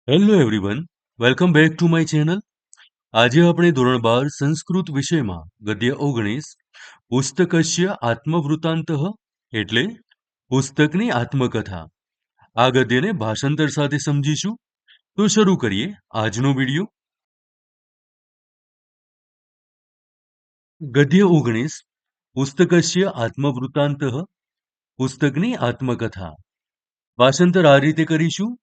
Hello everyone, welcome back to my channel. આજે આપણે ધોરણ 12 સંસ્કૃત વિષયમાં ગદ્ય 19 પુસ્તકસ્ય આત્મવૃત્તાંતઃ એટલે પુસ્તકની આત્મકથા આ ગદ્યને ભાષાંતર સાથે સમજીશું. તો શરૂ કરીએ આજનો વિડિયો. ગદ્ય 19 પુસ્તકસ્ય આત્મવૃત્તાંતઃ પુસ્તકની આત્મકથા. ભાષાંતર આ રીતે કરીશું.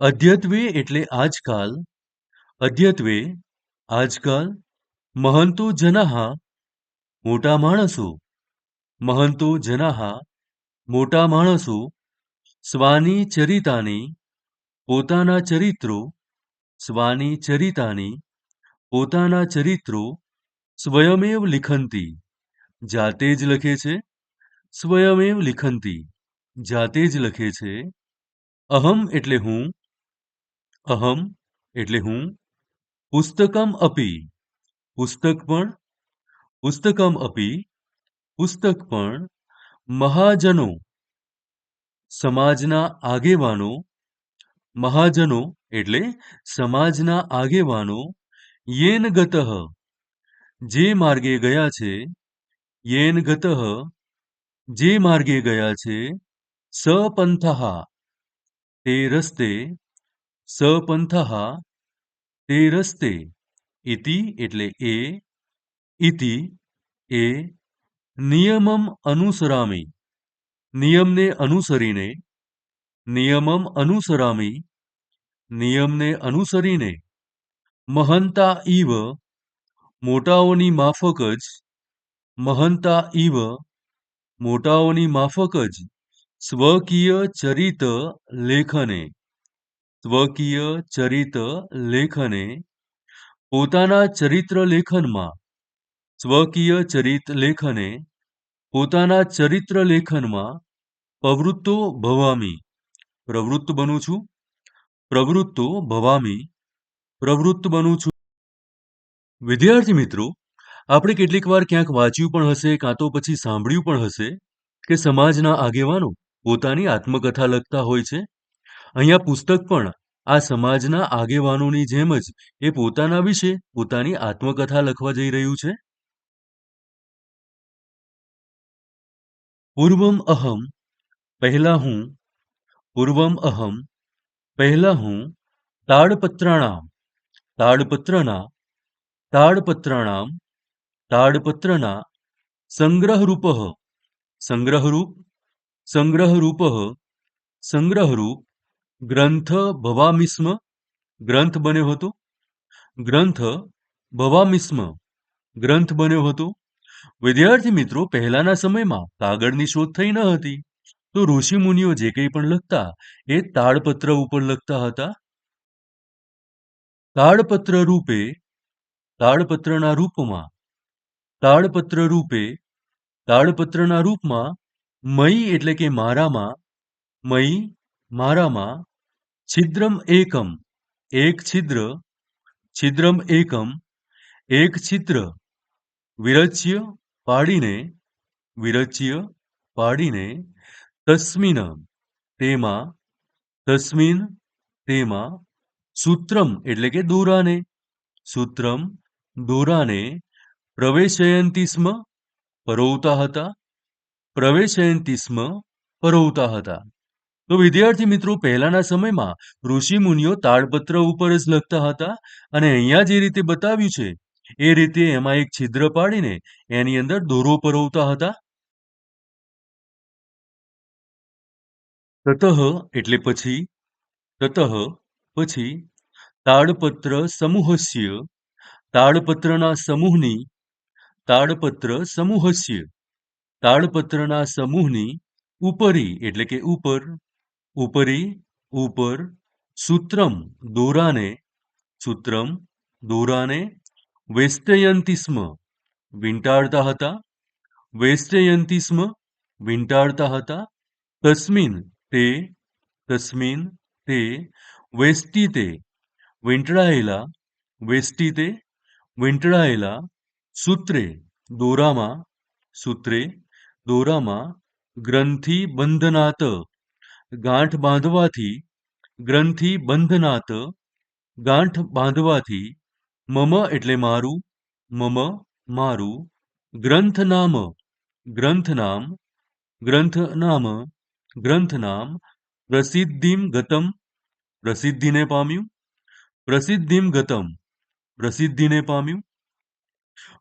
અદ્યત્વે એટલે આજકાલ, અદ્યત્વે આજકાલ, મહંતો જનાઃ મોટા માણસો, મહંતો જનાઃ મોટા માણસો, સ્વાની ચરિતાની પોતાના ચરિત્રો, સ્વાની ચરિતાની પોતાના ચરિત્રો, સ્વયમેવ લિખંતી જાતે જ લખે છે, સ્વયમેવ લિખંતી જાતે જ લખે છે. અહમ એટલે હું, અહમ એટલે હું, પુસ્તકમ અપી પુસ્તક પણ, પુસ્તકમ અપી પુસ્તક પણ, મહાજનો સમાજના આગેવાનો, મહાજનો એટલે સમાજના આગેવાનો, યેન ગતઃ જે માર્ગે ગયા છે, યેન ગતઃ જે માર્ગે ગયા છે, સપંથઃ તે રસ્તે, સપંથઃ તે રસ્તે, ઇતિ એટલે એ, ઇતિ એ, નિયમમ અનુસરામી નિયમને અનુસરીને, નિયમમ અનુસરામી નિયમને અનુસરીને, મહંતા ઇવ મોટાઓની માફક જ, મહંતા ઇવ મોટાઓની માફક જ, સ્વકીય ચરિત લેખને, સ્વકીય ચરિત લેખને, પોતાના ચરિત્ર લેખનમાં, સ્વકીય ચરિત લેખને પોતાના ચરિત્ર લેખનમાં, પ્રવૃત્તો ભવામી પ્રવૃત્ત બનું છું, પ્રવૃત્તો ભવામી પ્રવૃત્ત બનું છું. વિદ્યાર્થી મિત્રો, આપણે કેટલીક વાર ક્યાંક વાંચ્યું પણ હશે કાં તો પછી સાંભળ્યું પણ હશે કે સમાજના આગેવાનો પોતાની આત્મકથા લખતા હોય છે. અહીંયા પુસ્તક પણ આ સમાજના આગેવાનોની જેમ જ એ પોતાના વિશે પોતાની આત્મકથા લખવા જઈ રહ્યું છે. પૂર્વમ અહમ પહેલા હું, પૂર્વમ અહમ પહેલા હું, તાડપત્રાણામ તાડપત્રના, તાડપત્રાણામ તાડપત્રના, સંગ્રહરૂપ સંગ્રહરૂપ, સંગ્રહરૂપ સંગ્રહરૂપ, ગ્રંથ ભવામિસ્મ ગ્રંથ બન્યો હતો, ગ્રંથ ભવામિસ્મ ગ્રંથ બન્યો હતો. વિદ્યાર્થી મિત્રો, પહેલાના સમયમાં કાગળની શોધ થઈ ન હતી, તો ઋષિ મુનિઓ જે કંઈ પણ લખતા એ તાડપત્ર ઉપર લખતા હતા. તાડપત્ર રૂપે, તાડપત્રના રૂપમાં, તાડપત્ર રૂપે તાડપત્રના રૂપમાં, મયી એટલે કે મારામાં, મયી મારામાં, છિદ્રમ એકમ એક છિદ્ર, છિદ્રમ એકમ એક છિદ્ર, વિરચ્ય પાડીને, વિરચ્ય પાડીને, તસ્મિન તેમાં, તસ્મિન તેમાં, સૂત્રમ એટલે કે દોરાને, સૂત્રમ દોરાને, પ્રવેશયંતી સ્મ પરોવતા હતા, પ્રવેશયંતી સ્મ પરોવતા હતા. તો વિદ્યાર્થી મિત્રો, પહેલાના સમયમાં ઋષિ મુનિઓ તાડપત્ર ઉપર જ લખતા હતા અને અહીંયા જે રીતે બતાવ્યું છે એ રીતે એમાં એક છિદ્ર પાડીને એની અંદર દોરો પરોવતા હતા. તતઃ એટલે પછી, તતઃ પછી, તાડપત્ર સમૂહસ્ય તાડપત્રના સમૂહની, તાડપત્ર સમૂહસ્ય તાડપત્રના સમૂહની, ઉપરી એટલે કે ઉપર, ઉપરી ઉપર, સૂત્રમ દોરાને, સૂત્રમ દોરાને, વેષ્ટયંતી સ્મ વીંટાળતા હતા, વેષ્ટયંતી સ્મ વીંટાળતા હતા, તસ્મિન તે, તસ્મિન તે, વેષ્ટિતે વીંટળાયેલા, વેષ્ટિતે વીંટળાયેલા, સૂત્રે દોરામાં, સૂત્રે દોરામાં, ગ્રંથિ બંધનાત ગાંઠ બાંધવાથી, ગ્રંથિ બંધનાત, ગાંઠ બાંધવાથી, મમ એટલે મારું, મમ મારું, ગ્રંથ નામ, ગ્રંથ નામ, ગ્રંથ નામ, ગ્રંથ નામ, પ્રસિદ્ધિમ ગતમ, પ્રસિદ્ધિને પામ્યું, પ્રસિદ્ધિમ ગતમ, પ્રસિદ્ધિને પામ્યું.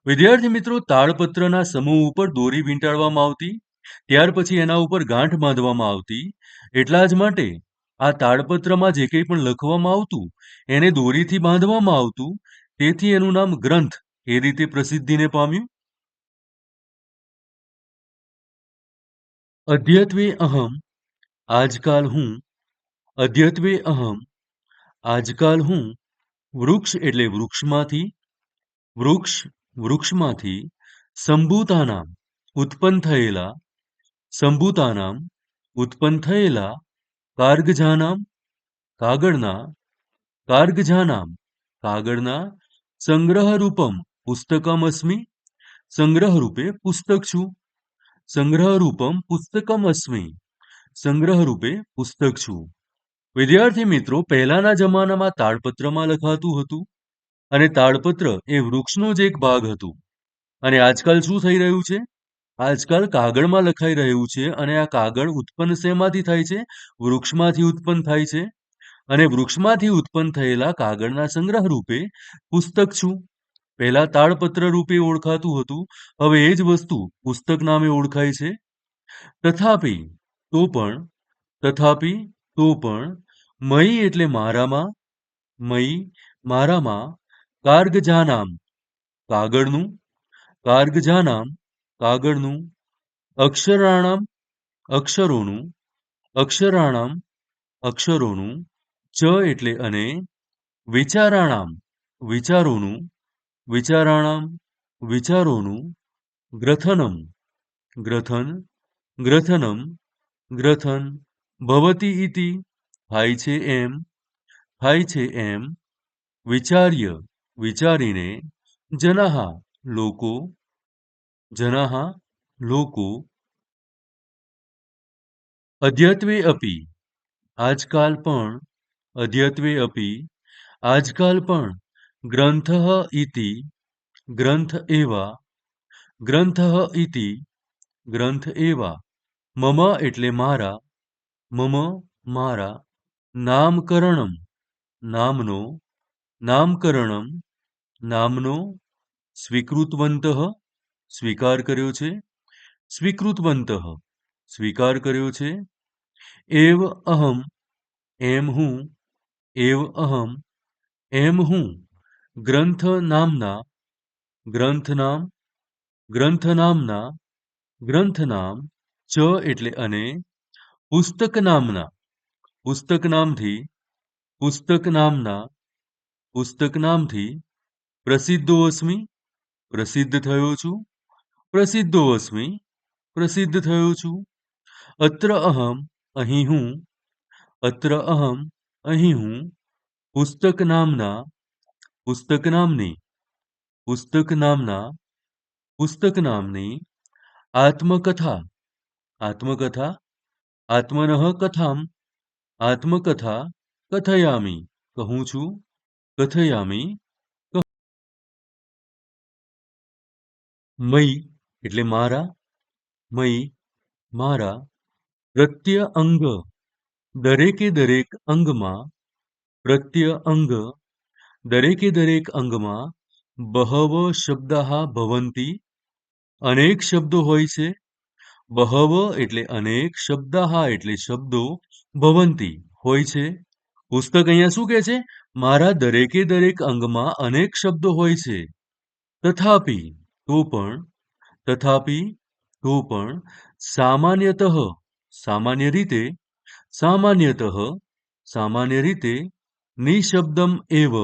વિદ્યાર્થી મિત્રો, તાડપત્રના સમૂહ ઉપર દોરી વીંટાળવામાં આવતી, ત્યાર પછી એના ઉપર ગાંઠ બાંધવામાં આવતી. એટલા જ માટે આ તાડપત્રમાં જે કંઈ પણ લખવામાં આવતું એને દોરીથી બાંધવામાં આવતું, તેથી એનું નામ ગ્રંથ એ રીતે પ્રસિદ્ધિને પામ્યું. અદ્યત્વે અહમ, આજકાલ હું, અદ્યત્વે અહમ, આજકાલ હું, વૃક્ષ એટલે વૃક્ષમાંથી, વૃક્ષ વૃક્ષમાંથી, સંભૂતાનામ ઉત્પન્ન થયેલા, સંભૂતાનામ ઉત્પન્ન થયેલા, કાર્ગજાનામ કાગળના, કાર્ગજાનામ કાગળના, સંગ્રહરૂપમ પુસ્તકમ અસ્મિ, સંગ્રહ રૂપે પુસ્તક છું, સંગ્રહરૂપમ પુસ્તકમ અસ્મિ, સંગ્રહ રૂપે પુસ્તક છું. વિદ્યાર્થી મિત્રો, પહેલાના જમાનામાં તાડપત્રમાં લખાતું હતું અને તાડપત્ર એ વૃક્ષનો જ એક ભાગ હતું. અને આજકાલ શું થઈ રહ્યું છે? આજકાલ કાગળમાં લખાઈ રહ્યું છે અને આ કાગળ ઉત્પન્ન શેમાંથી થાય છે? વૃક્ષમાંથી ઉત્પન્ન થાય છે. અને વૃક્ષમાંથી ઉત્પન્ન થયેલા કાગળના સંગ્રહ રૂપે પુસ્તક છું. પહેલા તાડપત્ર રૂપે ઓળખાતું હતું, હવે એ જ વસ્તુ પુસ્તક નામે ઓળખાય છે. તથાપિ તો પણ, તથાપિ તો પણ, મયી એટલે મારામાં, મયી મારામાં, કાર્ગજાનામ કાગળનું, કાર્ગજાનામ કાગળનું, અક્ષરાણામ અક્ષરોનું, અક્ષરાણામ અક્ષરોનું, ચ એટલે અને, વિચારાણામ વિચારોનું, વિચારાણામ વિચારોનું, ગ્રથનમ ગ્રથન, ગ્રથનમ ગ્રથન, ભવતી ઇતિ થાય છે એમ, થાય છે એમ, વિચાર્ય વિચારીને, જનઃ લોકો, જનઃ લોકો, અદ્યત્વે અપી આજકાલ પણ, અદ્યત્વે અપી આજકાલ પણ, ગ્રંથઃ ઇતિ ગ્રંથ એવા, ગ્રંથઃ ઇતિ ગ્રંથ એવા, મમ એટલે મારા, મમ મારા, નામકરણમ નામનો, નામકરણમ નામનો, સ્વીકૃતવંતઃ સ્વીકાર કર્યો છે, સ્વીકૃતવંતઃ સ્વીકાર કર્યો છે, એવ અહમ એમ હું, એવ અહમ એમ હું, ગ્રંથ નામના, ગ્રંથ નામ, ગ્રંથ નામના, ગ્રંથ નામ, ચ એટલે અને, પુસ્તક નામના, પુસ્તક નામથી, પુસ્તક નામના, પુસ્તક નામથી, પ્રસિદ્ધો અસ્મિ પ્રસિદ્ધ થયો છું, પ્રસિદ્ધો અસ્મિ પ્રસિદ્ધ થયો છું, અત્ર અહમ અહીં હું, અત્ર અહમ અહીં હું, પુસ્તક નામના, પુસ્તક નામની, પુસ્તક નામના, પુસ્તક નામની, આત્મકથા, આત્મકથા, આત્મનઃ કથામ, આત્મકથા, કથયામિ કહું છું, કથયામિ, મયી એટલે મારા, મયી મારા, પ્રત્ય અંગ દરેકે દરેક અંગમાં, પ્રત્ય અંગ દરેકે દરેક અંગમાં, બહવ શબ્દઃ ભવન્તિ અનેક શબ્દો હોય છે, બહવ એટલે અનેક, શબ્દઃ એટલે શબ્દો, ભવન્તિ હોય છે. પુસ્તક અહીંયા શું કહે છે? મારા દરેકે દરેક અંગમાં અનેક શબ્દો હોય છે. તથાપિ તો પણ, તથાપિ તો પણ, સામાન્યતઃ સામાન્ય રીતે, સામાન્યતઃ સામાન્ય રીતે, નિશબ્દમ એવ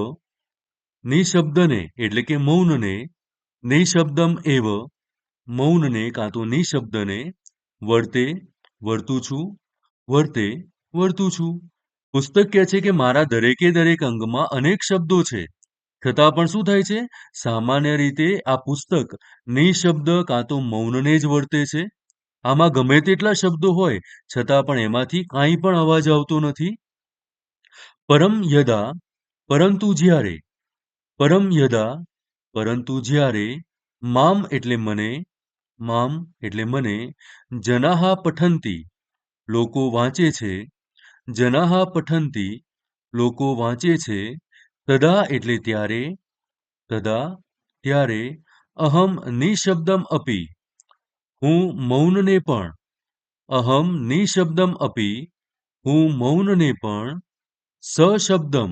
નિશબ્દને એટલે કે મૌનને, નિશબ્દમ એવ મૌનને કાં તો નિશબ્દને, વર્તે વર્તું છું, વર્તે વર્તું છું. પુસ્તક કહે છે કે મારા દરેકે દરેક અંગમાં અનેક શબ્દો છે, છતાં પણ શું થાય છે? સામાન્ય રીતે આ પુસ્તક નિશબ્દ કાં તો મૌનને જ વર્તે છે. આમાં ગમે તેટલા શબ્દો હોય છતાં પણ એમાંથી કાંઈ પણ અવાજ આવતો નથી. પરમ યદા પરંતુ જ્યારે, પરમ યદા પરંતુ જ્યારે, મામ એટલે મને, મામ એટલે મને, જનાહ પઠંતી લોકો વાંચે છે, જનાહ પઠંતી લોકો વાંચે છે, તદા એટલે ત્યારે, તદા ત્યારે, અહમ નિશબ્દમ અપી હું મૌનને પણ, અહમ નિશબ્દમ અપી હું મૌનને પણ, સશબ્દમ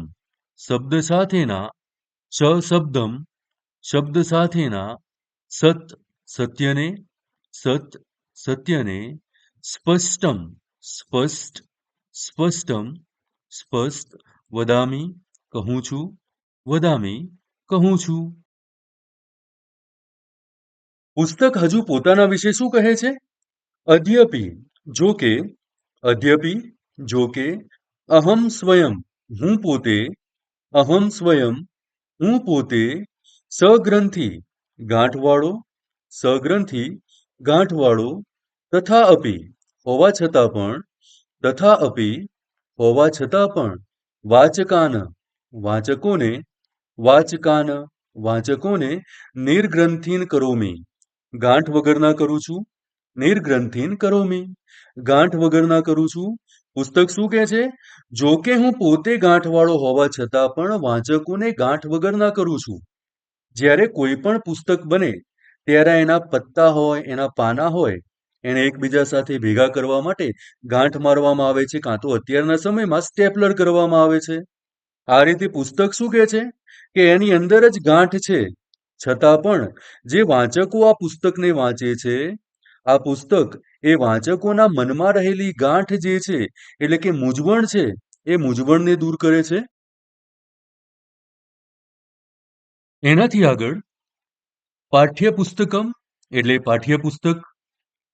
શબ્દ સાથેના, સશબ્દમ શબ્દ સાથેના, સત સત્યને, સત સત્યને, સ્પષ્ટમ સ્પષ્ટ સ્પષ્ટમ સ્પષ્ટ, વદામી કહું છું, વદામી કહું છું. પુસ્તક હજુ પોતાના વિશે શું કહે છે? અદ્યપી જો કે, અદ્યપી જો કે, અહમ સ્વયં હું પોતે, અહમ સ્વયં હું પોતે, સગ્રંથિ ગાંઠવાળો, સગ્રંથિ ગાંઠવાળો, તથા અપી હોવા છતાં પણ, તથા અપી હોવા છતાં પણ, વાચકાન વાચકોને, વાચકાન વાચકોને, નિર્ગ્રંથિન કરોમી ગાંઠ વગરના કરું છું, નિર્ગ્રંથિન કરોમી ગાંઠ વગરના કરું છું. પુસ્તક શું કહે છે? જો કે હું પોતે ગાંઠવાળો હોવા છતાં પણ વાંચકોને ગાંઠ વગરના કરું છું. જ્યારે કોઈ પણ પુસ્તક બને ત્યારે એના પત્તા હોય, એના પાના હોય, એને એકબીજા સાથે ભેગા કરવા માટે ગાંઠ મારવામાં આવે છે, કાં તો અત્યારના સમયમાં સ્ટેપલર કરવામાં આવે છે. આ રીતે પુસ્તક શું કહે છે કે એની અંદર જ ગાંઠ છે, છતાં પણ જે વાંચકો આ પુસ્તકને વાંચે છે, આ પુસ્તક એ વાંચકોના મનમાં રહેલી ગાંઠ જે છે, એટલે કે મૂંઝવણ છે, એ મૂંઝવણને દૂર કરે છે. એનાથી આગળ પાઠ્યપુસ્તકમ એટલે પાઠ્યપુસ્તક,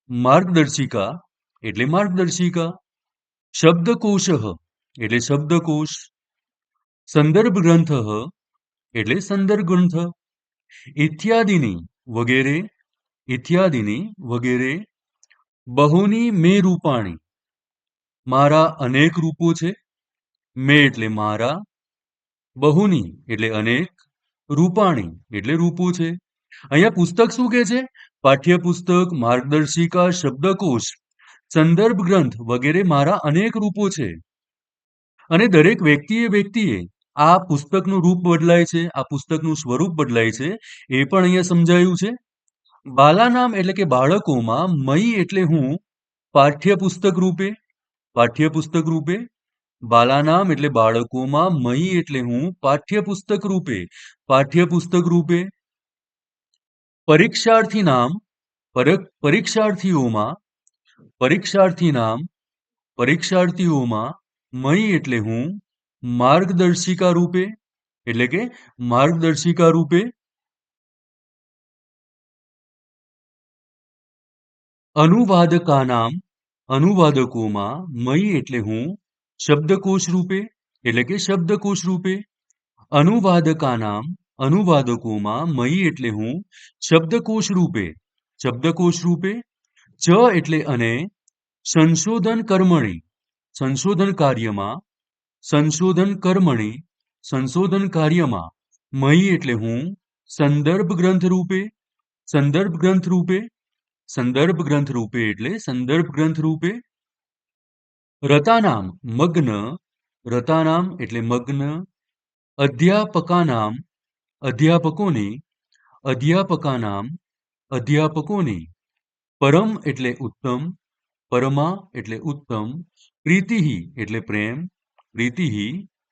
માર્ગદર્શિકા એટલે માર્ગદર્શિકા, શબ્દકોશ એટલે શબ્દકોશ, સંદર્ભ ગ્રંથ એટલે સંદર્ભ ગ્રંથ, ઇત્યાદિની વગેરે, ઇત્યાદિની વગેરે, બહુની મે રૂપાણી મારા અનેક રૂપો છે, મે એટલે મારા, બહુની એટલે અનેક, રૂપાણી એટલે રૂપો છે. અહીંયા પુસ્તક શું કહે છે? પાઠ્યપુસ્તક, માર્ગદર્શિકા, શબ્દકોશ, સંદર્ભ ગ્રંથ વગેરે મારા અનેક રૂપો છે. અને દરેક વ્યક્તિએ આ પુસ્તકનું રૂપ બદલાય છે, આ પુસ્તકનું સ્વરૂપ બદલાય છે, એ પણ અહીંયા સમજાયું છે. બાલાનામ એટલે કે બાળકોમાં, મયી એટલે હું, પાઠ્યપુસ્તક રૂપે, પાઠ્યપુસ્તક રૂપે, બાલાનામ એટલે બાળકોમાં, મયી એટલે હું, પાઠ્યપુસ્તક રૂપે, પાઠ્યપુસ્તક રૂપે, પરીક્ષાર્થી નામ પરીક્ષાર્થીઓમાં, પરીક્ષાર્થી નામ પરીક્ષાર્થીઓમાં, મયી એટલે હું, માર્ગદર્શિકા રૂપે એટલે કે માર્ગદર્શિકા રૂપે, અનુવાદકાનામ અનુવાદકોમાં, મયી એટલે હું, શબ્દકોશ રૂપે એટલે કે શબ્દકોશ રૂપે, અનુવાદકાનામ અનુવાદકોમાં, મયી એટલે હું, શબ્દકોશ રૂપે, શબ્દકોશ રૂપે, ચ એટલે અને, સંશોધન કર્મણી સંશોધન કાર્યમાં, સંશોધન કર્મણી સંશોધન કાર્યમાં, મયી એટલે હું, સંદર્ભ ગ્રંથ રૂપે, સંદર્ભ ગ્રંથ રૂપે, સંદર્ભ ગ્રંથ રૂપે એટલે સંદર્ભ ગ્રંથ રૂપે, રતાનામ મગ્ન, રતાનામ એટલે મગ્ન, અધ્યાપકાનામ અધ્યાપકોની, અધ્યાપકાનામ અધ્યાપકોની, પરમ એટલે ઉત્તમ, પરમા એટલે ઉત્તમ, પ્રીતિહિ એટલે પ્રેમ, પ્રીતિહિ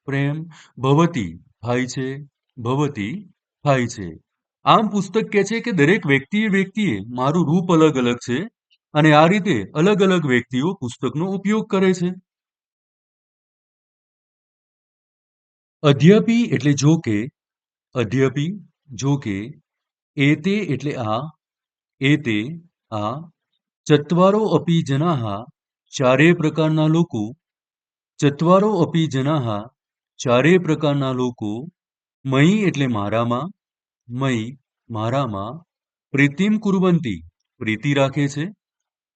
પ્રેમ, ભવતી થાય છે, ભવતી થાય છે. આમ પુસ્તક કહે છે કે દરેક વ્યક્તિએ મારું રૂપ અલગ અલગ છે, અને આ રીતે અલગ અલગ વ્યક્તિઓ પુસ્તકનો ઉપયોગ કરે છે. અધ્યપી એટલે જો કે, અધ્યપી જો કે, એતે એટલે આ, એતે આ, ચત્વારો અપી જનાહ ચારે પ્રકારના લોકો, ચત્વારો અપી જનાહ ચારે પ્રકારના લોકો, મયી એટલે મારામાં, મયી મારામાં, પ્રીતિમ કુર્વંતી પ્રીતિ રાખે છે,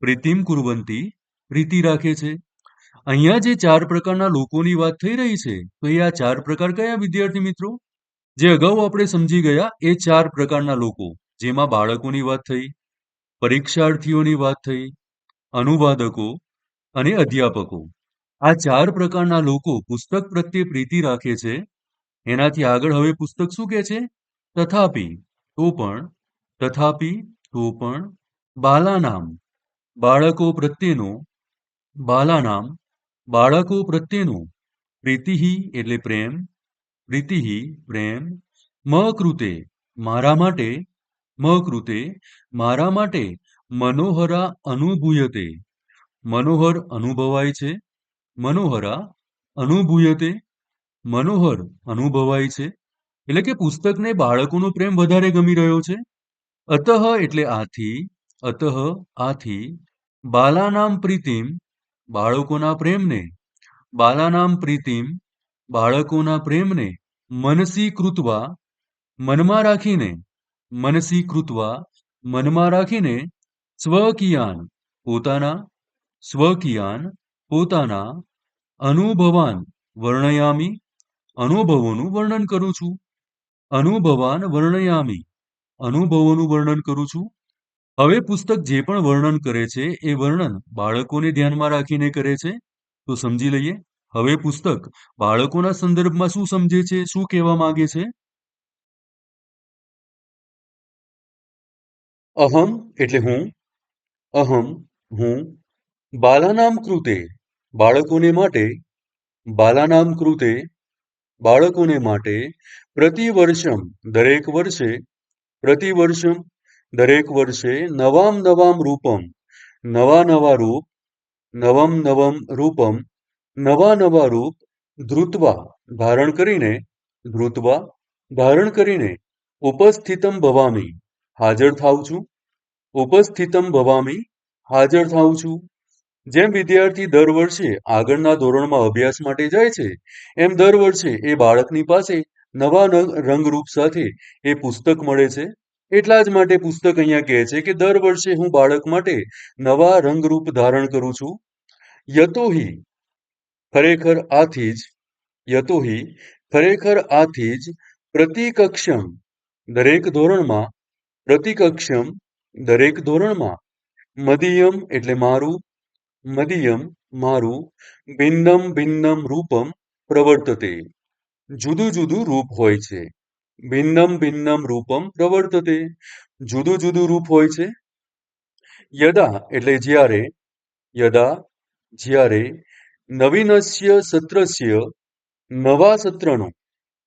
પ્રીતિમ કુર્વંતી પ્રીતિ રાખે છે. અહીંયા જે 4 પ્રકારના લોકોની વાત થઈ રહી છે, તો એ આ 4 પ્રકાર કયા વિદ્યાર્થી મિત્રો? જે અગાઉ આપણે સમજી ગયા એ 4 પ્રકારના લોકો, જેમાં બાળકોની વાત થઈ, પરીક્ષાર્થીઓની વાત થઈ, અનુવાદકો અને અધ્યાપકો. આ 4 પ્રકારના લોકો પુસ્તક પ્રત્યે પ્રીતિ રાખે છે. એનાથી આગળ હવે પુસ્તક શું કહે છે? તથાપિ, તો પણ, તથાપિ, તો પણ, બાલાનામ, બાળકો પ્રત્યેનો, બાલાનામ, બાળકો પ્રત્યેનો, પ્રીતિહિ એટલે પ્રેમ, પ્રીતિહિ પ્રેમ, કૃતે મારા માટે, કૃતે મારા માટે, મનોહરા અનુભૂયતે, મનોહર અનુભવાય છે, મનોહરા અનુભૂયતે, મનોહર અનુભવાય છે. એટલે કે પુસ્તકને બાળકોનો પ્રેમ વધારે ગમી રહ્યો છે. અતઃ એટલે આથી, અતઃ આથી, બાલાનામ પ્રીતિમ, બાળકોના પ્રેમને, બાલાનામ પ્રીતિમ, બાળકોના પ્રેમને, મનસી કૃત્વા, મનમાં રાખીને, મનસી કૃત્વા, મનમાં રાખીને, સ્વકીયાન, પોતાના, સ્વકીયાન, પોતાના, અનુભવાન, વર્ણયામી, અનુભવોનું વર્ણન કરું છું. અનુભવાન વર્ણયામી, અનુભવોનું વર્ણન કરું છું. હવે પુસ્તક જે પણ વર્ણન કરે છે એ વર્ણન બાળકોને ધ્યાનમાં રાખીને કરે છે. તો સમજી લઈએ. હવે પુસ્તક બાળકોના સંદર્ભમાં શું સમજે છે, શું કહેવા માંગે છે? અહમ એટલે હું, અહમ હું, બાલાનામ કૃતે બાળકોને માટે, બાલાનામ કૃતે બાળકોને માટે, પ્રતિવર્ષમ દરેક વર્ષે, પ્રતિવર્ષમ દરેક વર્ષે, નવામ નવામ રૂપમ નવા નવા રૂપ, નવમ નવમ રૂપમ નવા નવા રૂપ, ધૃત્વા ધારણ કરીને, ધૃત્વા ધારણ કરીને, ઉપસ્થિતમ ભવામી હાજર થાઉં છું, ઉપસ્થિતમ ભવામી હાજર થાઉં છું. જેમ વિદ્યાર્થી દર વર્ષે આગળના ધોરણમાં અભ્યાસ માટે જાય છે, એમ દર વર્ષે એ બાળકની પાસે નવા રંગરૂપ સાથે એ પુસ્તક મળે છે. એટલા જ માટે પુસ્તક અહીંયા કહે છે કે દર વર્ષે હું બાળક માટે નવા રંગરૂપ ધારણ કરું છું. યતોહિ ખરેખર આથી જ, યતોહિ ખરેખર આથી જ, પ્રતિકક્ષમ દરેક ધોરણમાં, પ્રતિકક્ષમ દરેક ધોરણમાં, મદિયમ એટલે મારું, મદિયમ મારું, ભિન્નમ ભિન્નમ રૂપમ પ્રવર્તતે જુદું જુદું રૂપ હોય છે. ભિન્નમ ભિન્નમ રૂપમ પ્રવર્તતે જુદું જુદું રૂપ હોય છે. યદા એટલે જ્યારે, યદા જ્યારે, નવીનસ્ય સત્રસ્ય નવા સત્રનો,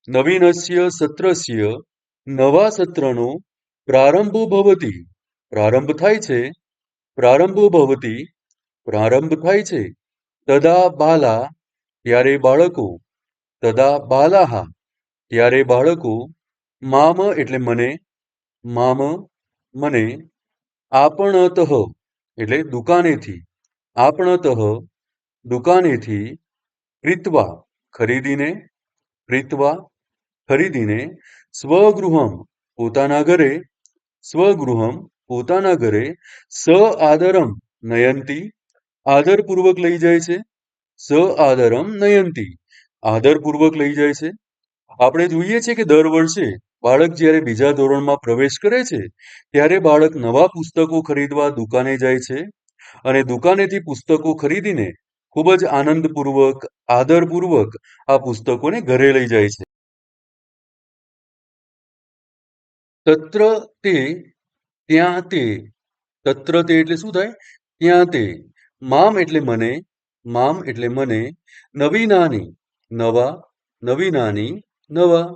નવીનસ્ય સત્રસ્ય નવા સત્રનો પ્રારંભો ભવતી પ્રારંભ થાય છે, પ્રારંભો ભવતી પ્રારંભ થાય છે, તદા બાલા ત્યારે બાળકો, તદા બાલાહા ત્યારે બાળકો, મામ એટલે મને, મામ મને, આપણત એટલે દુકાનેથી, આપણત દુકાનેથી, ક્રીત્વા ખરીદીને, ક્રીત્વા ખરીદીને, સ્વગૃહમ પોતાના ઘરે, સ્વગૃહમ પોતાના ઘરે, સ આદરમ નયંતી આદરપૂર્વક લઈ જાય છે, સ આદરમ નયંતી આદરપૂર્વક લઈ જાય છે. આપણે જોઈએ છે કે દર વર્ષે બાળક જ્યારે બીજા ધોરણમાં પ્રવેશ કરે છે, ત્યારે બાળક નવા પુસ્તકો ખરીદવા દુકાને જાય છે અને દુકાનેથી પુસ્તકો ખરીદીને ખૂબ જ આનંદપૂર્વક, આદરપૂર્વક આ પુસ્તકોને ઘરે લઈ જાય છે. તત્ર તે ત્યાં તે, તત્ર તે એટલે શું થાય? ત્યાં તે, મામ એટલે મને, મામ એટલે મને, નવીનાની નવા, નવીનાની નવા,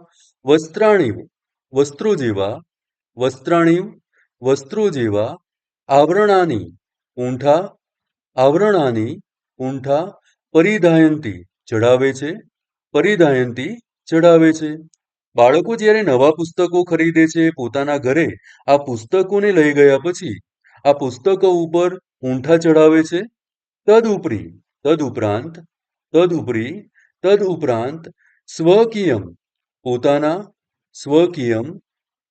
વસ્ત્રાણી વસ્ત્રો જેવા, વસ્ત્રાણી વસ્ત્રો જેવા, આવરણાની ઊંઠા, આવરણાની ઊંઠા, પરિધાયંતી ચડાવે છે, પરિધાયંતી ચડાવે છે. બાળકો જ્યારે નવા પુસ્તકો ખરીદે છે પોતાના ઘરે, આ પુસ્તકોને લઈ ગયા પછી આ પુસ્તકો ઉપર ઊંઠા ચડાવે છે. તદુપરી તદુપરાંત તદુપરી તદુપરાંત સ્વકીયમ પોતાના, સ્વકીયમ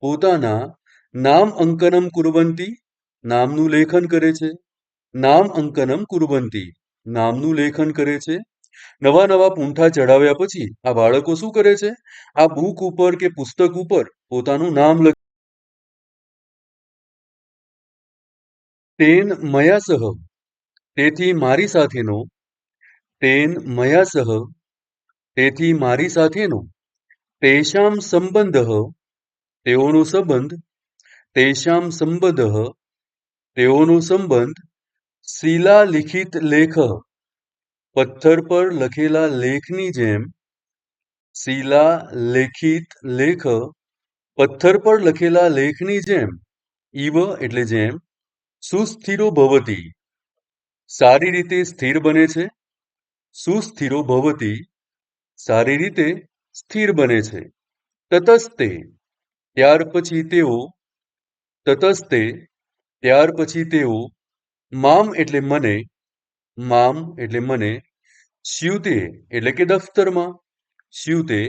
પોતાના, નામ અંકનમ કુર્વંતી નામનું લેખન કરે છે, નામ અંકનમ કુર્વંતી નામનું લેખન કરે છે. નવા નવા પૂંઠા ચડાવ્યા પછી આ બાળકો શું કરે છે? આ બુક ઉપર કે પુસ્તક ઉપર પોતાનું નામ લખે. તેન મયા સહ, તેથી મારી સાથેનો. તેન મયા સહ, તેથી મારી સાથેનો. તેષામ સંબંધ, તેઓનો સંબંધ. તેષામ સંબંધ, તેઓનો સંબંધ. શિલાલિખિત લેખ, પથ્થર પર લખેલા લેખની જેમ. શિલાલેખિત લેખ, પથ્થર પર લખેલા લેખની જેમ. ઇવ એટલે જેમ. સુસ્થિરો ભવતી, સારી રીતે સ્થિર બને છે. સુસ્થિરો ભવતી, સારી રીતે સ્થિર બને છે. તતસ્તે, ત્યાર પછી તેઓ. તતસ્તે, ત્યાર પછી તેઓ. મામ એટલે મને. મામ એટલે મને. સ્યુતે એટલે કે દફતરમાં. સ્યુતે,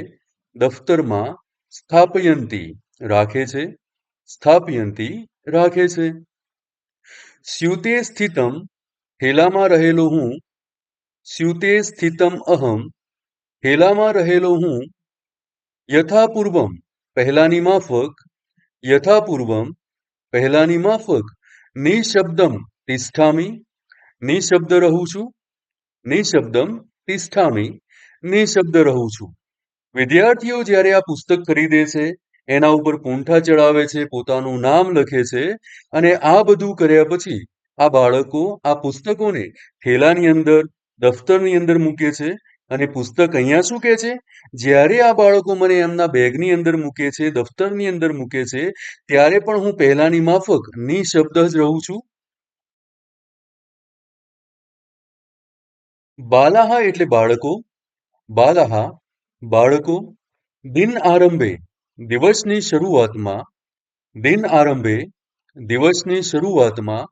દફતરમાં. સ્થાપયંતી, રાખે છે. સ્થાપયંતી, રાખે છે. સ્યુતે સ્થિતમ, થેલામાં રહેલો હું. સ્યુતે સ્થિતમ અહમ, થેલામાં રહેલો હું. યથાપૂર્વમ, પહેલાની માફક. યથાપૂર્વમ, પહેલાની માફક. નિશબ્દમ તિષ્ઠામી, નિશબ્દ રહું છું. નિશબ્દમ તિષ્ઠામી, નિશબ્દ રહું છું. વિદ્યાર્થીઓ જ્યારે આ પુસ્તક ખરીદે છે, એના ઉપર પૂંઠા ચડાવે છે, પોતાનું નામ લખે છે, અને આ બધું કર્યા પછી આ બાળકો આ પુસ્તકોને થેલાની અંદર, દફતરની અંદર મૂકે છે. અને પુસ્તક અહીંયા શું કહે છે? જ્યારે આ બાળકો મને એમના બેગની અંદર મૂકે છે, દફતરની અંદર મૂકે છે, ત્યારે પણ હું પહેલાની માફક નિશબ્દ જ રહું છું. બાલાહા એટલે બાળકો. બાલાહા, બાળકો. દિન આરંભે, દિવસની શરૂઆતમાં. દિન આરંભે, દિવસની શરૂઆતમાં.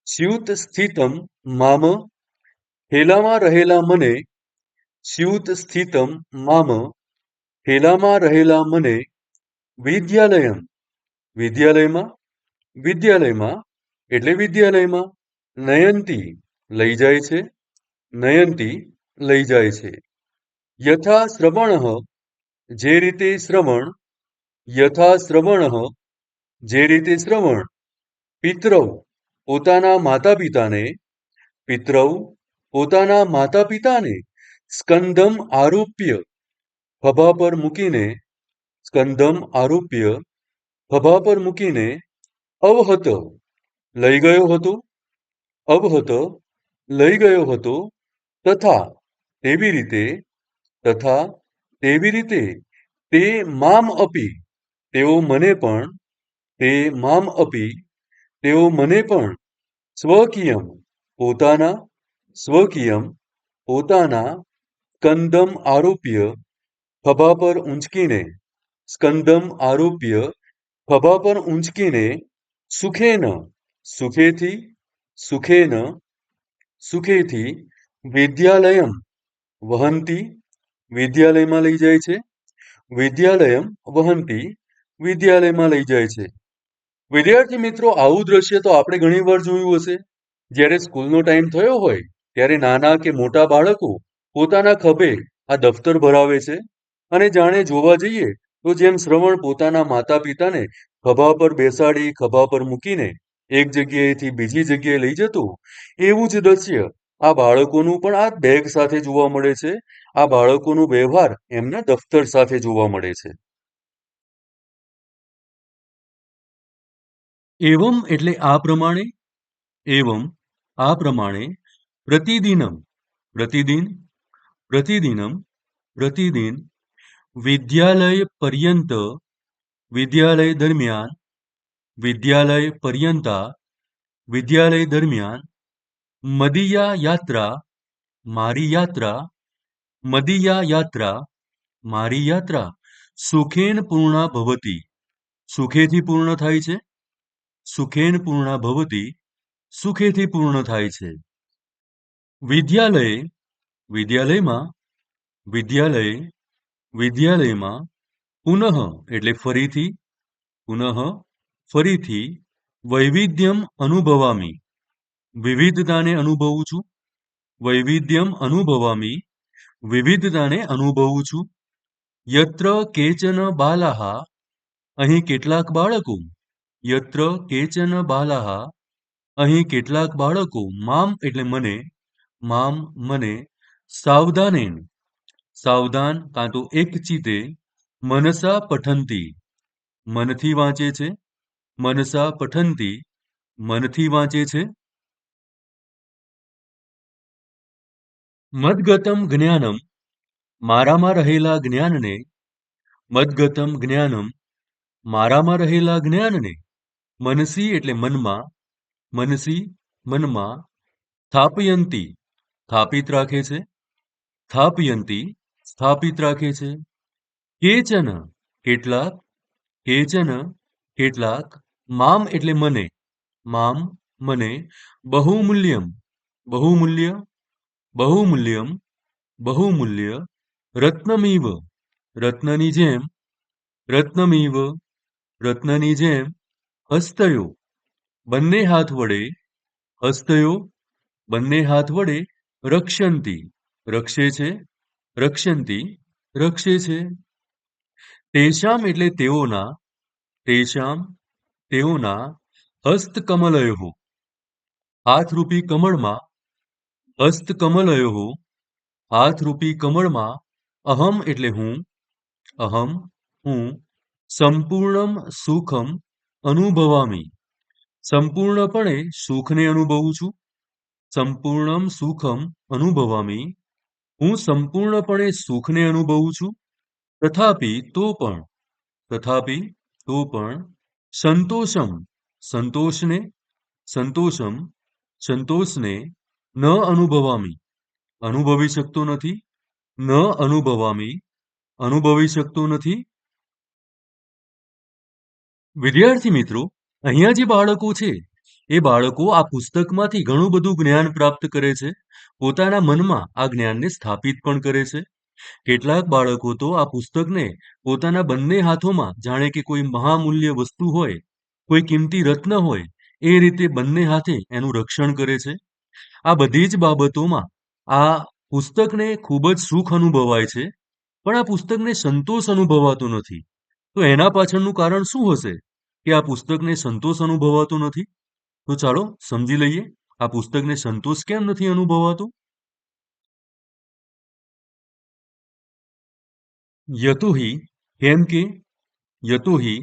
સ્યુત સ્થિતમ મામ, થેલામાં રહેલા મને. સ્યુત સ્થિતમ મામ, થેલામાં રહેલા મને. વિદ્યાલયમ, વિદ્યાલયમાં. વિદ્યાલયમાં એટલે વિદ્યાલયમાં. નયંતી, લઈ જાય છે. નયંતી, લઈ જાય છે. યથા શ્રવણ, જે રીતે શ્રવણ. યથા શ્રવણ, જે રીતે શ્રવણ. પિતરૌ, પોતાના માતા પિતાને. પિતરૌ, પોતાના માતા પિતાને. સ્કંદમ આરોપ્ય, ખભા પર મૂકીને. સ્કંદમ આરોપ્ય, ખભા પર મૂકીને. અવહત, લઈ ગયો હતો. અવહત, લઈ ગયો હતો. તથા, તેવી રીતે. તથા, તેવી રીતે. તે મામ અપી, તેઓ મને પણ. તે મામ અપી, તેઓ મને પણ. સ્વકીયમ, પોતાના. સ્વકીયમ, પોતાના. સ્કંદમ આરોપ્ય, ખભા પર ઊંચકીને. સ્કંદમ આરોપ્ય, ખભા પર ઊંચકીને. સુખેન, સુખેથી. સુખેન, સુખેથી. વિદ્યાલયમ, વહંતી, વિદ્યાલયમાં લઈ જાય છે. વિદ્યાલયમ વહંતી, વિદ્યાલયમાં લઈ જાય છે. વિદ્યાર્થી મિત્રો, આવું દ્રશ્ય તો આપણે ઘણી વાર જોયું હશે. જ્યારે સ્કૂલનો ટાઈમ થયો હોય ત્યારે નાના કે મોટા બાળકો પોતાના ખભે આ દફતર ભરાવે છે. અને જાણે જોવા જઈએ તો જેમ શ્રવણ પોતાના માતા પિતાને ખભા પર બેસાડી, ખભા પર મૂકીને એક જગ્યાએથી બીજી જગ્યાએ લઈ જતો, એવું જ દ્રશ્ય આ બાળકોનું પણ આ બેગ સાથે જોવા મળે છે. આ બાળકોનો વ્યવહાર એમના દફતર સાથે જોવા મળે છે. એવમ એટલે આ પ્રમાણે. એવમ, આ પ્રમાણે. પ્રતિદિનમ, પ્રતિદિન. પ્રતિદિનમ, પ્રતિદિન. વિદ્યાલય પર્યંત, વિદ્યાલય દરમિયાન. વિદ્યાલય પર્યંતા, વિદ્યાલય દરમિયાન. મદીયા યાત્રા, મારી યાત્રા. મદીયા યાત્રા, મારી યાત્રા. સુખેન પૂર્ણા ભવતી, સુખેથી પૂર્ણ થાય છે. સુખેન પૂર્ણા ભવતી, સુખેથી પૂર્ણ થાય છે. વિદ્યાલયે, વિદ્યાલયમાં. વિદ્યાલયે, વિદ્યાલયમાં. પુનઃ એટલે ફરીથી. પુનઃ, ફરીથી. વૈવિધ્યમ અનુભવામી, વિવિધતાને અનુભવું છું. વૈવિધ્યમ અનુભવામિ, વિવિધતાને અનુભવું છું. યત્ર કેચન બાલાહ, અહીં કેટલાક બાળકો, યત્ર કેચન બાલાહ, અહીં કેટલાક બાળકો, મામ એટલે મને, મામ મને, સાવધાનેન, સાવધાન કાં તો એક ચિતે, મનસા પઠંતી, મનથી વાંચે છે, મનસા પઠંતી, મનથી વાંચે છે. મદગતમ જ્ઞાનમ, મારામાં રહેલા જ્ઞાનને, મદગતમ જ્ઞાનમ, મારામાં રહેલા જ્ઞાનને, મનસી એટલે મનમાં, મનસી મનમાં, સ્થાપયંતી સ્થાપિત રાખે છે, સ્થાપયંતી સ્થાપિત રાખે છે. કેચન કેટલાક, કેચન કેટલાક, મામ એટલે મને, મામ મને, બહુમૂલ્યમ બહુમૂલ્ય, બહુમૂલ્યમ બહુમૂલ્ય, રત્નમીવ રત્નની જેમ, રત્નમીવ રત્નની જેમ, હસ્તયો બંને હાથ વડે, હસ્તયો બંને હાથ વડે, રક્ષંતી રક્ષે છે, રક્ષંતી રક્ષે છે. તેષામ એટલે તેઓના, તેષામ તેઓના, હસ્તકમલયો હાથરૂપી કમળમાં, હસ્તકમલયો હાથરૂપી કમળમાં, અહમ એટલે હું, અહમ હું, સંપૂર્ણમ સુખમ અનુભવામી, સંપૂર્ણપણે સુખને અનુભવું છું, સંપૂર્ણમ સુખમ અનુભવામી, હું સંપૂર્ણપણે સુખને અનુભવું છું. તથાપિ તો પણ, તથાપિ તો પણ, સંતોષમ સંતોષને, સંતોષમ સંતોષને, ન અનુભવામી અનુભવી શકતો નથી, ન અનુભવામી અનુભવી શકતો નથી. વિદ્યાર્થી મિત્રો, અહીંયા જે બાળકો છે એ બાળકો આ પુસ્તકમાંથી ઘણું બધું જ્ઞાન પ્રાપ્ત કરે છે, પોતાના મનમાં આ જ્ઞાનને સ્થાપિત પણ કરે છે. કેટલાક બાળકો તો આ પુસ્તકને પોતાના બંને હાથોમાં જાણે કે કોઈ મહામૂલ્ય વસ્તુ હોય, કોઈ કિંમતી રત્ન હોય, એ રીતે બંને હાથે એનું રક્ષણ કરે છે. આ બધી જ બાબતોમાં આ પુસ્તકને ખૂબ જ સુખ અનુભવાય છે, પણ આ પુસ્તકને સંતોષ અનુભવાતો નથી. તો એના પાછળનું કારણ શું હશે કે આ પુસ્તકને સંતોષ અનુભવાતો નથી? તો ચાલો સમજી લઈએ આ પુસ્તકને સંતોષ કેમ નથી અનુભવાતો. યતોહિ કેમ કે, યતોહિ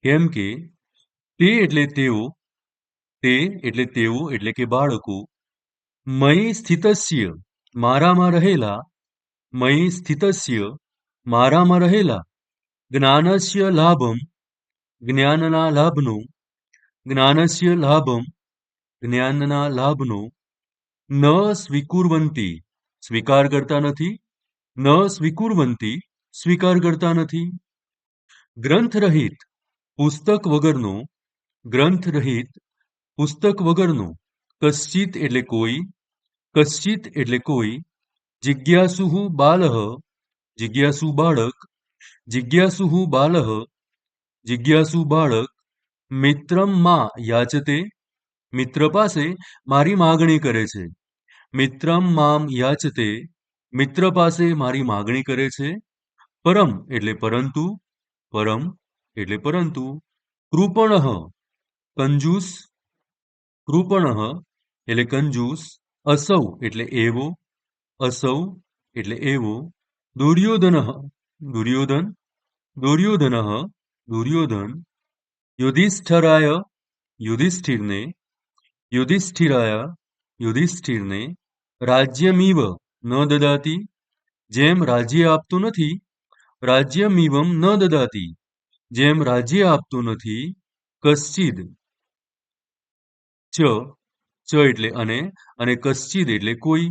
કેમ કે, તે એટલે તેઓ, તે એટલે તેઓ એટલે કે બાળકો, મયી સ્થિતસ્ય મારામાં રહેલા, મયી સ્થિતસ્ય મારામાં રહેલા, જ્ઞાનસ્ય લાભમ જ્ઞાનના લાભનો, જ્ઞાનસ્ય લાભમ જ્ઞાનના લાભનો, ન સ્વીકુર્વંતી સ્વીકાર કરતા નથી, ન સ્વીકુર્વંતી સ્વીકાર કરતા નથી. ગ્રંથ રહિત પુસ્તક વગરનો, ગ્રંથ રહિત પુસ્તક વગરનો, કશ્ચિત એટલે કોઈ, કશ્ચિત એટલે કોઈ, જિજ્ઞાસુ બાલહ જિજ્ઞાસુ બાળક, જિજ્ઞાસુ બાલહ જિજ્ઞાસુ બાળક, મિત્રમ માં યાચતે મિત્ર પાસે મારી માગણી કરે છે, મિત્રમ મામ યાચતે મિત્ર પાસે મારી માગણી કરે છે. પરમ એટલે પરંતુ, પરમ એટલે પરંતુ, કૃપણઃ કંજૂસ, કૃપણઃ એટલે કંજૂસ, અસૌ એટલે એવો, અસૌ એટલે એવો, દુર્યોધન દુર્યોધન, દુર્યોધન દુર્યોધન, યુધિષ્ઠરાય યુધિષ્ઠિરને, યુધિષ્ઠિરાય યુધિષ્ઠિરને, રાજ્યમીવ ન દદાતી જેમ રાજ્ય આપતો નથી, રાજ્યમીવમ ન દદાતી જેમ રાજ્ય આપતો નથી, કશ્ચિદ ચ ચ એટલે અને કશ્ચિદ એટલે કોઈ,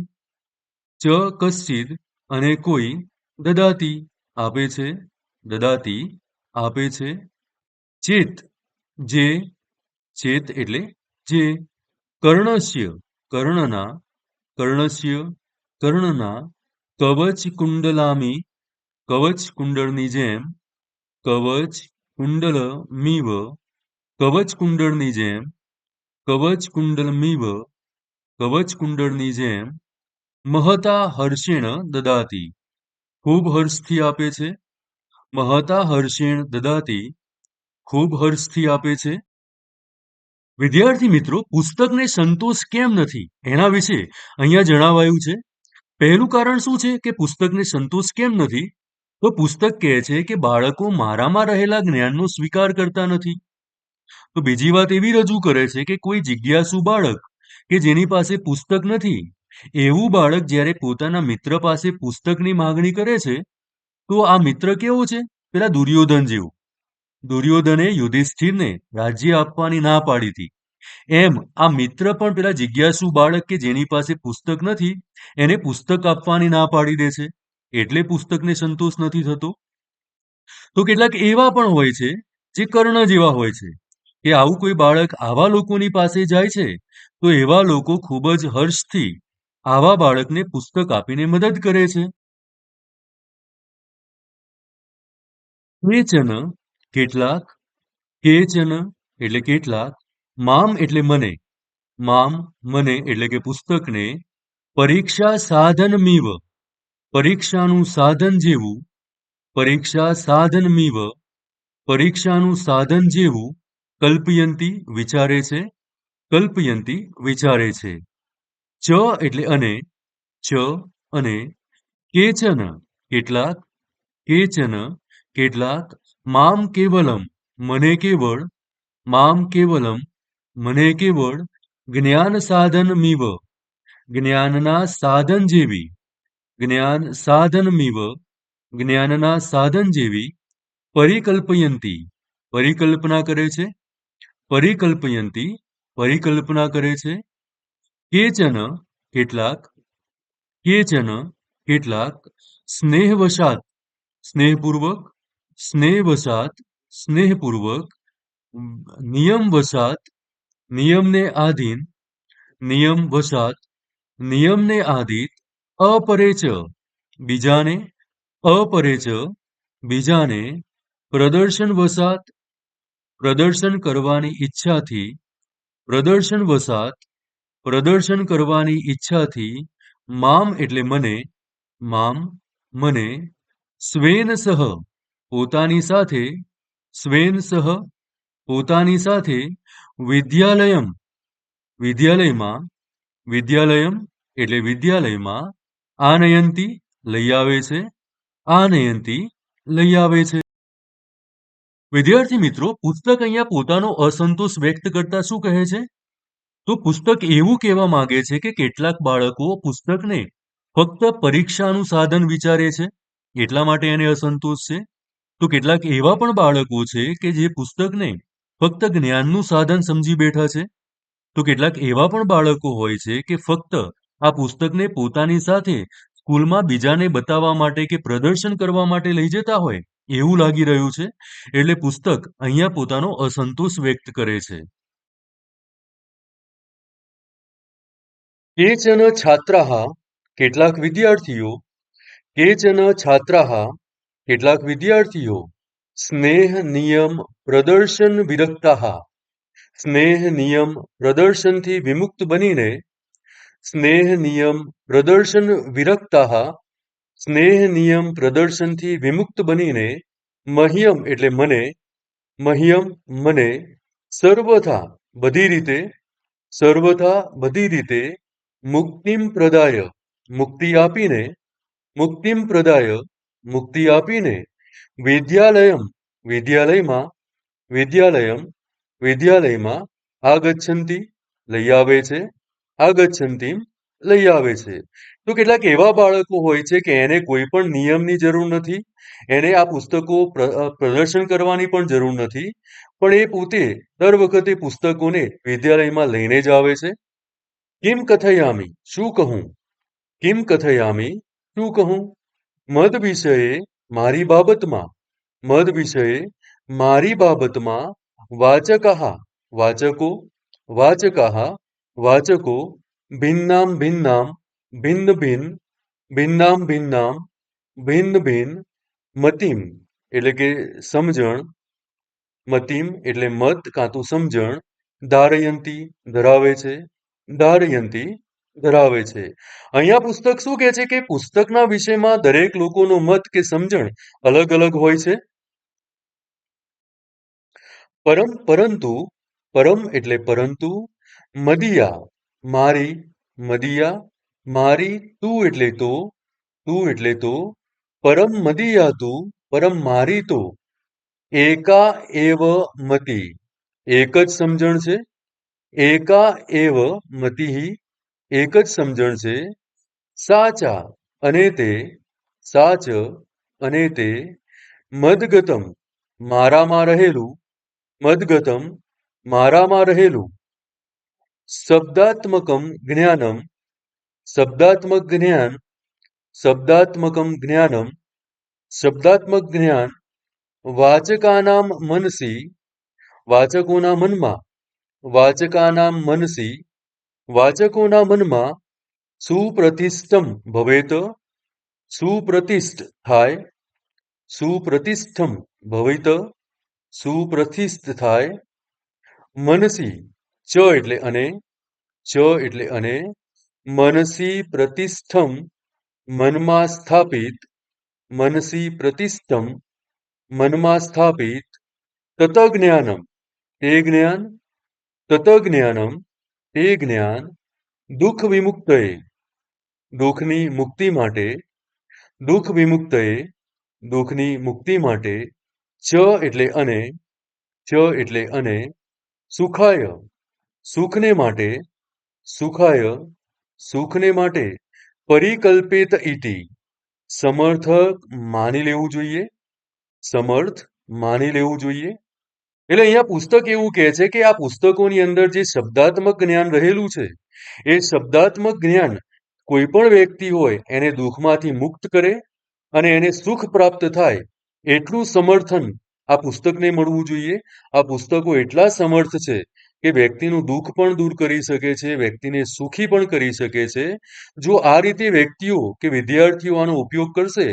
ચ કશ્ચિદ અને કોઈ, દદાતી આપે છે, દદાતી આપે છે. ચેત જે, ચેત એટલે જે, કર્ણસ્ય કર્ણના, કર્ણસ્ય કર્ણના, કવચ કુંડલામી કવચ કુંડળની જેમ, કવચ કુંડલ મીવ કવચ કુંડળની જેમ, કવચ કુંડલમીવ કવચ કુંડળની જેમ, મહતા હર્ષેણ દદાતિ. ખૂબ હર્ષથી આપે છે. મહતા હર્ષેણ દદાતિ. ખૂબ હર્ષથી આપે છે. વિદ્યાર્થી મિત્રો, પુસ્તકને સંતોષ કેમ નથી એના વિશે અહીંયા જણાવાયું છે. પહેલું કારણ શું છે કે પુસ્તકને સંતોષ કેમ નથી? તો પુસ્તક કહે છે કે બાળકો મારામાં રહેલા જ્ઞાનનો સ્વીકાર કરતા નથી. તો બીજી વાત એવી રજૂ કરે છે કે કોઈ જિજ્ઞાસુ બાળક કે જેની પાસે પુસ્તક નથી, એવું બાળક જ્યારે પોતાના મિત્ર પાસે પુસ્તકની માંગણી કરે છે, તો આ મિત્ર કેવો છે? પેલા દુર્યોધન જેવો. દુર્યોધને યુધિષ્ઠિરને રાજ્ય આપવાની ના પાડી હતી. એમ આ મિત્ર પણ પેલા જિજ્ઞાસુ બાળક કે જેની પાસે પુસ્તક નથી, એને પુસ્તક આપવાની ના પાડી દે છે. એટલે પુસ્તકને સંતોષ નથી થતો. તો કેટલાક એવા પણ હોય છે જે કર્ણ જેવા હોય છે, કે આવું કોઈ બાળક આવા લોકોની પાસે જાય છે, તો એવા લોકો ખૂબ જ હર્ષથી આવા બાળકને પુસ્તક આપીને મદદ કરે છે. કેચન કેટલાક, કેચન એટલે કેટલાક, મામ એટલે મને, મામ મને એટલે કે પુસ્તકને, પરીક્ષા સાધનમીવ, પરીક્ષાનું સાધન જેવું, પરીક્ષા સાધનમીવ, પરીક્ષાનું સાધન જેવું, કલ્પયંતી વિચારે છે, કલ્પયંતી વિચારે છે. ચ એટલે અને, ચ અને, કેચન કેટલાક, કેચન કેટલાક, મામ કેવલમ મને કેવળ, મામ કેવલમ મને કેવળ, જ્ઞાન સાધનમીવ જ્ઞાનના સાધન જેવી, જ્ઞાન સાધનમીવ જ્ઞાનના સાધન જેવી, પરિકલ્પયંતી પરિકલ્પના કરે છે, પરિકલ્પયંતી પરિકલ્પના કરે છે. કેચન કેટલાક, કેચન કેટલાક, સ્નેહવશાત સ્નેહપૂર્વક, સ્નેહવશાત સ્નેહપૂર્વક, નિયમવશાત નિયમને આધીન, નિયમવશાત નિયમને આધીન, અપરેચ બીજાને, અપરેચ બીજાને, પ્રદર્શનવશાત પ્રદર્શન કરવાની ઈચ્છાથી, પ્રદર્શનવશાત પ્રદર્શન કરવાની ઈચ્છાથી, મામ એટલે મને, મામ મને, સ્વેન સહ પોતાની સાથે, સ્વેન સહ પોતાની સાથે, વિદ્યાલયમ વિદ્યાલયમાં, વિદ્યાલયમ એટલે વિદ્યાલયમાં, આનયંતી લઈ આવે છે, આનયંતી લઈ આવે છે. વિદ્યાર્થી મિત્રો, પુસ્તક અહીંયા પોતાનો અસંતોષ વ્યક્ત કરતા શું કહે છે? તો પુસ્તક એવું કહેવા માંગે છે કે કેટલાક બાળકો પુસ્તકને ફક્ત પરીક્ષાનું સાધન વિચારે છે, એટલા માટે એને અસંતોષ છે. તો કેટલાક એવા પણ બાળકો છે કે જે પુસ્તકને ફક્ત જ્ઞાનનું સાધન સમજી બેઠા છે. તો કેટલાક એવા પણ બાળકો હોય છે કે ફક્ત આ પુસ્તકને પોતાની સાથે સ્કૂલમાં બીજાને બતાવવા માટે કે પ્રદર્શન કરવા માટે લઈ જતા હોય એવું લાગી રહ્યું છે. એટલે પુસ્તક અહીંયા પોતાનો અસંતોષ વ્યક્ત કરે છે. કેચન છાત્રાઃ કેટલાક વિદ્યાર્થીઓ, કેચન છાત્રાઃ કેટલાક વિદ્યાર્થીઓ, સ્નેહ નિયમ પ્રદર્શન વિરક્તાઃ સ્નેહ નિયમ પ્રદર્શનથી વિમુક્ત બનીને, સ્નેહ નિયમ પ્રદર્શન વિરક્તાઃ સ્નેહ નિયમ પ્રદર્શનથી વિમુક્ત બનીને, મહ્યમ એટલે મને, મહ્યમ મને, સર્વથા બધી રીતે, સર્વથા બધી રીતે, મુક્તિમ પ્રદાય મુક્તિ આપીને, મુક્તિમ પ્રદાય મુક્તિ આપીને, વિદ્યાલયમ વિદ્યાલયમાં, વિદ્યાલયમ વિદ્યાલયમાં, આગચ્છન્તિ લઈ આવે છે, આગચ્છન્તિમ લઈ આવે છે. તો કેટલાક એવા બાળકો હોય છે કે એને કોઈ પણ નિયમની જરૂર નથી, એને આ પુસ્તકો પ્રદર્શન કરવાની પણ જરૂર નથી, પણ એ પોતે દર વખતે પુસ્તકોને વિદ્યાલયમાં લઈને જ આવે છે. કિમ કથયામિ શું કહું, કિમ કથયામિ શું કહું, મદ વિષયે મારી બાબતમાં, મદ વિષયે મારી બાબતમાં, વાચકઃ વાચકો, વાચકઃ વાચકો, ભિન્નામ ભિન્નામ ભિન્ન ભિન્ન, ભિન્નામ ભિન્નામ ભિન્ન ભિન્ન, મતિમ એટલે કે સમજણ, મતિમ એટલે મત કાં તો સમજણ, ધારયંતી ધરાવે છે, ધારયંતી ધરાવે છે. અહીંયા પુસ્તક શું કહે છે કે પુસ્તકના વિષયમાં દરેક લોકોનો મત કે સમજણ અલગ અલગ હોય છે. પરંતુ પરમ એટલે પરંતુ મદિયા મદિયા મારી તું એટલે તો પરમ મદિયા તું પરમ મારી તો એકા એવ મતિ એક જ સમજણ છે. એકા એવ મતિઃ એક જ સમજણ છે. સાચા અને તે સાચ અને તે મદગતમ મારામાં રહેલું મદગતમ મારામાં રહેલું શબ્દાત્મકમ જ્ઞાનમ શબ્દાત્મક જ્ઞાન શબ્દાત્મકમ જ્ઞાનમ શબ્દાત્મક જ્ઞાન વાચકાનામ મનસી વાચકોના મનમાં વાચકાનામ મનસી વાચકોના મનમાં સુપ્રતિષ્ઠમ ભવેત સુપ્રતિષ્ઠ થાય સુપ્રતિષ્ઠમ ભવેત સુપ્રતિષ્ઠ થાય મનસી ચ એટલે અને મનસી પ્રતિષ્ઠમ મનમાં સ્થાપિત મનસી પ્રતિષ્ઠમ મનમાં સ્થાપિત તત જ્ઞાનમ તે જ્ઞાન તત જ્ઞાનમ તે જ્ઞાન દુઃખ વિમુક્તએ દુઃખની મુક્તિ માટે દુઃખ વિમુક્તએ દુઃખની મુક્તિ માટે ચ એટલે અને સુખાય સુખને માટે પરિકલ્પિત ઇતિ સમર્થ માની લેવું જોઈએ. એટલે અહીંયા પુસ્તક એવું કહે છે કે આ પુસ્તકોની અંદર જે શબ્દાત્મક જ્ઞાન રહેલું છે એ શબ્દાત્મક જ્ઞાન કોઈ પણ વ્યક્તિ હોય એને દુઃખમાંથી મુક્ત કરે અને એને સુખ પ્રાપ્ત થાય એટલું સમર્થન આ પુસ્તકને મળવું જોઈએ. આ પુસ્તકો એટલા સમર્થ છે કે વ્યક્તિનું દુઃખ પણ દૂર કરી શકે છે, વ્યક્તિને સુખી પણ કરી શકે છે. જો આ રીતે વ્યક્તિઓ કે વિદ્યાર્થીઓ આનો ઉપયોગ કરશે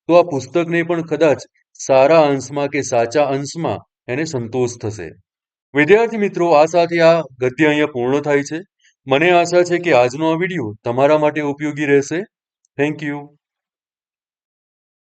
તો આ પુસ્તકને પણ કદાચ સારા અંશમાં કે સાચા અંશમાં એને સંતોષ થશે. વિદ્યાર્થી મિત્રો, આ સાથે આ ગદ્ય અહીંયા પૂર્ણ થાય છે. મને આશા છે કે આજનો આ વિડીયો તમારા માટે ઉપયોગી રહેશે. Thank you.